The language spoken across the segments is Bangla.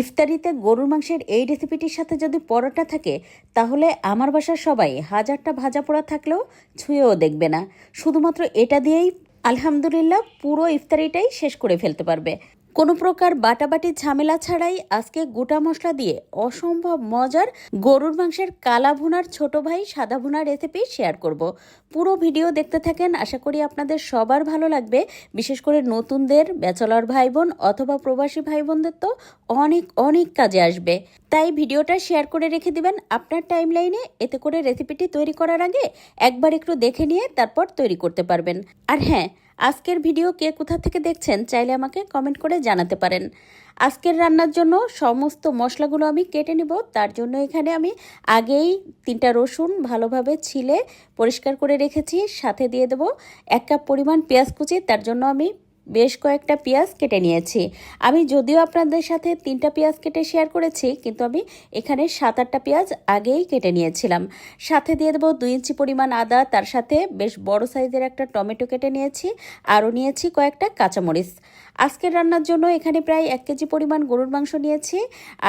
ইফতারিতে গরুর মাংসের এই রেসিপিটির সাথে যদি পরোটা থাকে তাহলে আমার বাসার সবাই হাজারটা ভাজা পোড়া থাকলেও ছুঁয়েও দেখবে না। শুধুমাত্র এটা দিয়েই আলহামদুলিল্লাহ পুরো ইফতারিটাই শেষ করে ফেলতে পারবে। কোনো প্রকার বাটাবাটির ঝামেলা ছাড়াই আজকে গোটা মশলা দিয়ে অসম্ভব মজার গরুর মাংসের কালা ভুনার ছোট ভাই সাদা ভুনার রেসিপি শেয়ার করব। পুরো ভিডিও দেখতে থাকেন, আশা করি আপনাদের সবার ভালো লাগবে। বিশেষ করে নতুনদের, ব্যাচেলর ভাই বোন অথবা প্রবাসী ভাই বোনদের তো অনেক অনেক কাজে আসবে। তাই ভিডিওটা শেয়ার করে রেখে দিবেন আপনার টাইমলাইনে, এতে করে রেসিপিটি তৈরি করার আগে একবার একটু দেখে নিয়ে তারপর তৈরি করতে পারবেন। আর হ্যাঁ, আজকের ভিডিও কে কোথা থেকে দেখছেন চাইলে আমাকে কমেন্ট করে জানাতে পারেন। আজকের রান্নার জন্য সমস্ত মশলাগুলো আমি কেটে নেব। তার জন্য এখানে আমি আগেই 3টা রসুন ভালোভাবে ছিলে পরিষ্কার করে রেখেছি। সাথে দিয়ে দেব 1 কাপ পরিমাণ পেঁয়াজ কুচি। তার জন্য আমি বেশ কয়েকটা পেঁয়াজ কেটে নিয়েছি। আমি যদিও আপনাদের সাথে 3টা পেঁয়াজ কেটে শেয়ার করেছি, কিন্তু আমি এখানে 7-8টা পেঁয়াজ আগেই কেটে নিয়েছিলাম। সাথে দিয়ে দেবো 2 ইঞ্চি পরিমাণ আদা, তার সাথে বেশ বড় সাইজের একটা টমেটো কেটে নিয়েছি, আরও নিয়েছি কয়েকটা কাঁচামরিচ। আজকের রান্নার জন্য এখানে প্রায় 1 কেজি পরিমাণ গরুর মাংস নিয়েছি।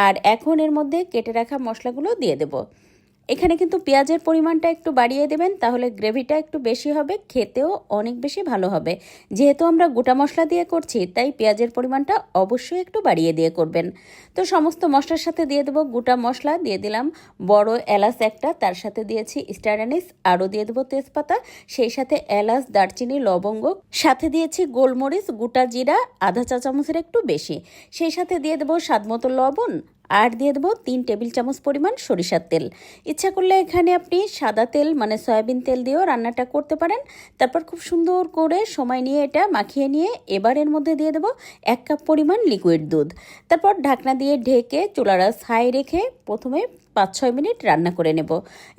আর এখন এর মধ্যে কেটে রাখা মশলাগুলো দিয়ে দেবো। এখানে কিন্তু পেঁয়াজের পরিমাণটা একটু বাড়িয়ে দেবেন, তাহলে গ্রেভিটা একটু বেশি হবে, খেতেও অনেক বেশি ভালো হবে। যেহেতু আমরা গোটা মশলা দিয়ে করছি, তাই পেঁয়াজের পরিমাণটা অবশ্যই একটু বাড়িয়ে দিয়ে করবেন। তো সমস্ত মশলার সাথে দিয়ে দেবো গোটা মশলা, দিয়ে দিলাম বড় এলাচ একটা, তার সাথে দিয়েছি স্টার অ্যানিস, আরও দিয়ে দেবো তেজপাতা, সেই সাথে এলাচ, দারচিনি, লবঙ্গ, সাথে দিয়েছি গোলমরিচ, গোটা জিরা আধা চা চামচের একটু বেশি, সেই সাথে দিয়ে দেবো স্বাদমতো লবণ, আর দিয়ে দেবো 3 টেবিল চামচ পরিমাণ সরিষার তেল। ইচ্ছা করলে এখানে আপনি সাদা তেল মানে সয়াবিন তেল দিয়েও রান্নাটা করতে পারেন। তারপর খুব সুন্দর করে সময় নিয়ে এটা মাখিয়ে নিয়ে এবার এর মধ্যে দিয়ে দেবো 1 কাপ পরিমাণ লিকুইড দুধ। তারপর ঢাকনা দিয়ে ঢেকে চুলার আঁচ হাই রেখে প্রথমে 5-6 মিনিট রান্না করে নেব।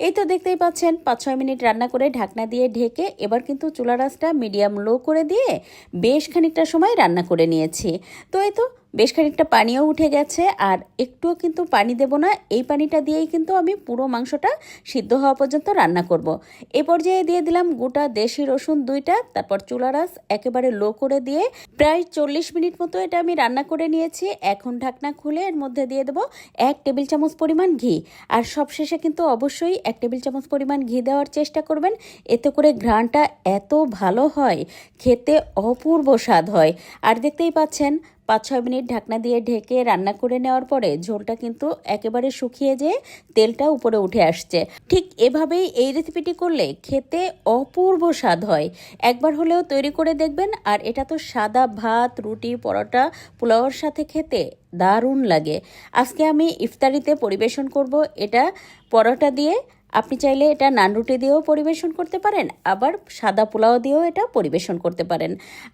এই তো দেখতেই পাচ্ছেন 5-6 মিনিট রান্না করে ঢাকনা দিয়ে ঢেকে এবার কিন্তু চুলার আঁচটা মিডিয়াম লো করে দিয়ে বেশ খানিকটা সময় রান্না করে নিয়েছি। তো এই তো বেশ খানিকটা পানিও উঠে গেছে, আর একটুও কিন্তু পানি দেব না। এই পানিটা দিয়েই কিন্তু আমি পুরো মাংসটা সিদ্ধ হওয়া পর্যন্ত রান্না করব। এ পর্যায়ে দিয়ে দিলাম গোটা দেশি রসুন 2টা। তারপর চুলার আঁচ একেবারে লো করে দিয়ে প্রায় 40 মিনিট মতো এটা আমি রান্না করে নিয়েছি। এখন ঢাকনা খুলে এর মধ্যে দিয়ে দেবো 1 টেবিল চামচ পরিমাণ ঘি। আর সবশেষে কিন্তু অবশ্যই 1 টেবিল চামচ পরিমাণ ঘি দেওয়ার চেষ্টা করবেন, এতে করে ঘ্রাণটা এত ভালো হয়, খেতে অপূর্ব স্বাদ হয়। আর দেখতেই পাচ্ছেন 5-6 মিনিট ঢাকনা দিয়ে ঢেকে রান্না করে নেওয়ার পরে ঝোলটা কিন্তু একেবারে শুকিয়ে যেয়ে তেলটা উপরে উঠে আসছে। ঠিক এভাবেই এই রেসিপিটি করলে খেতে অপূর্ব স্বাদ হয়। একবার হলেও তৈরি করে দেখবেন। আর এটা তো সাদা ভাত, রুটি, পরোটা, পোলাওর সাথে খেতে দারুণ লাগে। আজকে আমি ইফতারিতে পরিবেশন করব এটা পরোটা দিয়ে। আপনি চাইলে এটা নান রুটি দিয়েও পরিবেশন করতে পারেন, আবার সাদা পোলাও দিয়েও এটা পরিবেশন করতে পারেন।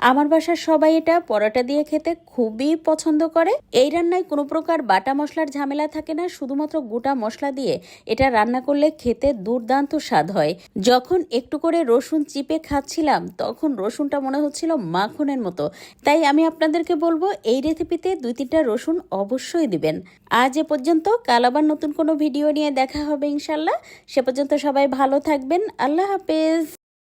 আমার বাসার সবাই এটা পরোটা দিয়ে খেতে খুবই পছন্দ করে। এই রান্নায় কোনো প্রকার বাটা মশলার ঝামেলা থাকে না, শুধুমাত্র গোটা মশলা দিয়ে এটা রান্না করলে খেতে দুর্দান্ত স্বাদ হয়। যখন একটু করে রসুন চিপে খাচ্ছিলাম তখন রসুনটা মনে হচ্ছিল মাখনের মতো। তাই আমি আপনাদেরকে বলবো এই রেসিপিতে 2-3টা রসুন অবশ্যই দিবেন। আজ এ পর্যন্ত, কাল আবার নতুন কোনো ভিডিও নিয়ে দেখা হবে ইনশাল্লাহ। সে পর্যন্ত সবাই ভালো থাকবেন। আল্লাহ হাফেজ।